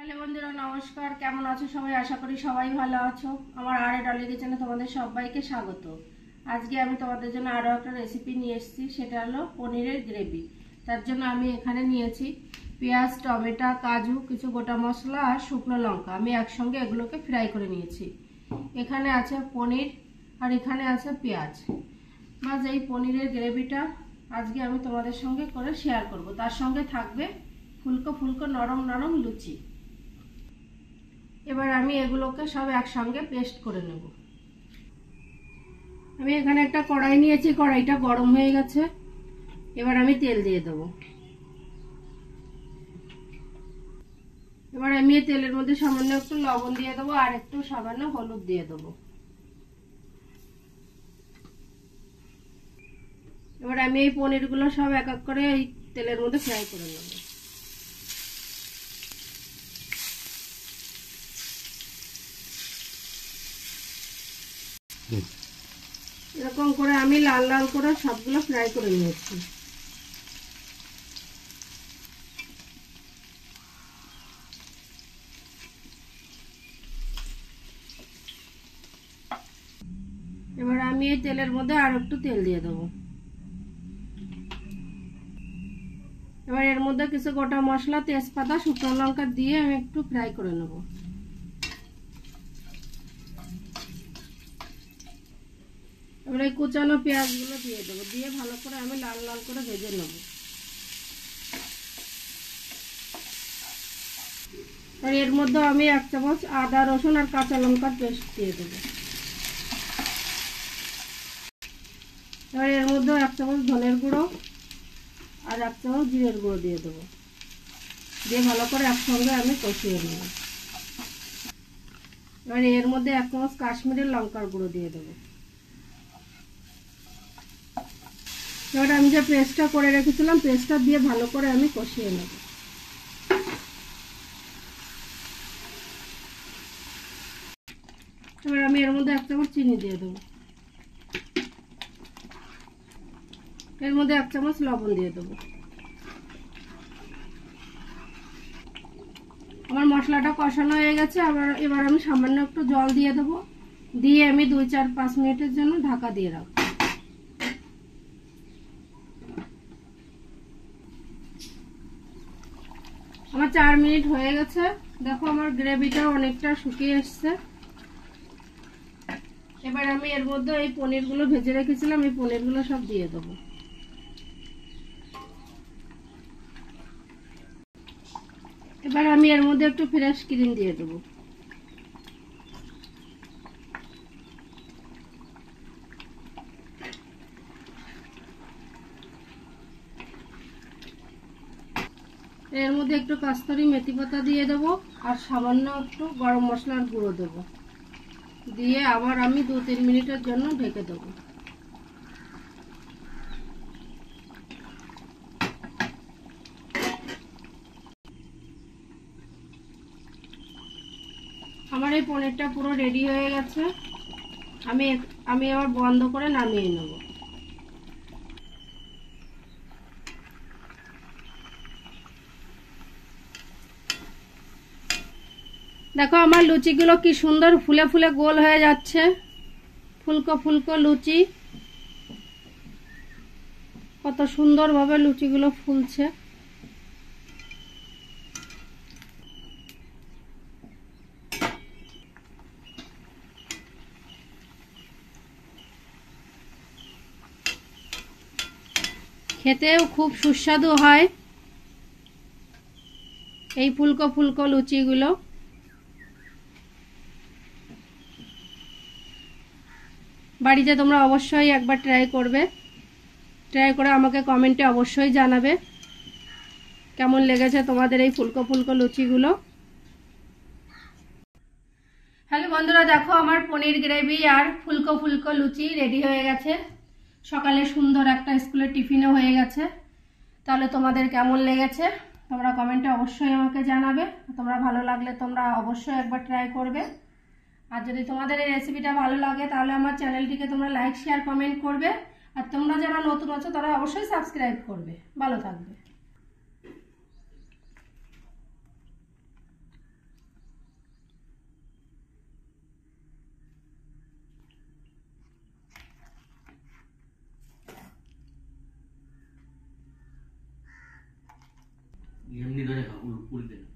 Hello বন্ধুরা, নমস্কার। কেমন আছো সবাই? আশা করি সবাই ভালো আছো। আমার আর ডলি কিচেনে তোমাদের সবাইকে স্বাগত। আজকে আমি তোমাদের জন্য আরও একটা রেসিপি নিয়ে এসেছি, সেটা হলো পনিরের গ্রেভি। তার জন্য আমি এখানে নিয়েছি পেঁয়াজ, টমেটো, কাজু, কিছু গোটা মশলা আর শুকনো লঙ্কা। আমি একসঙ্গে এগুলোকে ফ্রাই করে নিয়েছি। এখানে আছে পনির আর এখানে আছে পেঁয়াজ। বাস এই পনিরের গ্রেভিটা আজকে আমি তোমাদের সঙ্গে করে শেয়ার করব। তার সঙ্গে থাকবে ফুলকো ফুলকো নরম নরম লুচি। এবার আমি এগুলোকে সব একসঙ্গে পেস্ট করে নেব। আমি এখানে একটা কড়াই নিয়েছি, কড়াইটা গরম হয়ে গেছে। এবার আমি তেল দিয়ে দেব। এবার আমি তেলের মধ্যে সামান্য একটু লবণ দিয়ে দেবো আর একটু সামান্য হলুদ দিয়ে দেবো। এবার আমি এই পনিরগুলো সব এক এক করে এই তেলের মধ্যে ফ্রাই করে নেব। এরকম করে আমি লাল লাল করে সবগুলো ফ্রাই করে নিয়েছি। এবার আমি এই তেলের মধ্যে আর একটু তেল দিয়ে দেবো। এবার এর মধ্যে কিছু গোটা মশলা, তেজপাতা, শুকনো লঙ্কা দিয়ে আমি একটু ফ্রাই করে নেব। এবার এই কুচানো পেঁয়াজগুলো দিয়ে দেবো, দিয়ে ভালো করে আমি লাল লাল করে ভেজে নেব। আর এর মধ্যে আমি 1 চামচ আদা, রসুন আর কাঁচা লঙ্কার পেস্ট দিয়ে দেবো। এবার এর মধ্যে 1 চামচ ধনের গুঁড়ো আর 1 চামচ জিরের গুঁড়ো দিয়ে দেবো, দিয়ে ভালো করে একসঙ্গে আমি কষিয়ে নেব। এবার এর মধ্যে 1 চামচ কাশ্মীরি লঙ্কার গুঁড়ো দিয়ে দেবো। এবার আমি যে পেস্টটা করে রেখেছিলাম, পেস্টটা দিয়ে ভালো করে আমি কষিয়ে নেব। এবার আমি এর মধ্যে 1 চামচ চিনি দিয়ে দেবো। এর মধ্যে 1 চামচ লবণ দিয়ে দেবো। আমার মশলাটা কষানো হয়ে গেছে। এবার আমি সামান্য একটু জল দিয়ে দেবো, দিয়ে আমি 2-4-5 মিনিটের জন্য ঢাকা দিয়ে রাখবো। আমার 4 মিনিট হয়ে গেছে। দেখো আমার গ্রেভিটা অনেকটা শুকিয়ে এসছে। এবার আমি এর মধ্যে এই পনিরগুলো ভেজে রেখেছিলাম, এই পনিরগুলো সব দিয়ে দেবো। এবার আমি এর মধ্যে একটু ফ্রেশ ক্রিম দিয়ে দেবো। এর মধ্যে একটু কাস্তুরি মেথি পাতা দিয়ে দেবো আর সামান্য একটু গরম মশলার গুঁড়ো দেবো, দিয়ে আবার আমি 2-3 মিনিটের জন্য ঢেকে দেবো। আমার এই পনিরটা পুরো রেডি হয়ে গেছে। আমি আবার বন্ধ করে নামিয়ে নেব। দেখো আমার লুচিগুলো কি সুন্দর ফুলে ফুলে গোল হয়ে যাচ্ছে, ফুলকো ফুলকো লুচি। কত সুন্দরভাবে লুচিগুলো ফুলছে। খেতেও খুব সুস্বাদু হয় এই ফুলকো ফুলকো লুচিগুলো। বাড়িতে তোমরা অবশ্যই একবার ট্রাই করবে। ট্রাই করে আমাকে কমেন্টে অবশ্যই জানাবে কেমন লেগেছে তোমাদের এই ফুলকো ফুলকো লুচিগুলো। হ্যালো বন্ধুরা, দেখো আমার পনির গ্রেভি আর ফুলকো ফুলকো লুচি রেডি হয়ে গেছে। সকালে সুন্দর একটা স্কুলের টিফিনও হয়ে গেছে। তাহলে তোমাদের কেমন লেগেছে তোমরা কমেন্টে অবশ্যই আমাকে জানাবে। তোমরা ভালো লাগলে তোমরা অবশ্যই একবার ট্রাই করবে। আর যদি তোমাদের এই রেসিপিটা ভালো লাগে তাহলে আমার চ্যানেলটিকে তোমরা লাইক, শেয়ার, কমেন্ট করবে। আর তোমরা যারা নতুন আছো তারা অবশ্যই সাবস্ক্রাইব করবে। ভালো থাকবে। এমনি ধরে খাও, উল্টে না।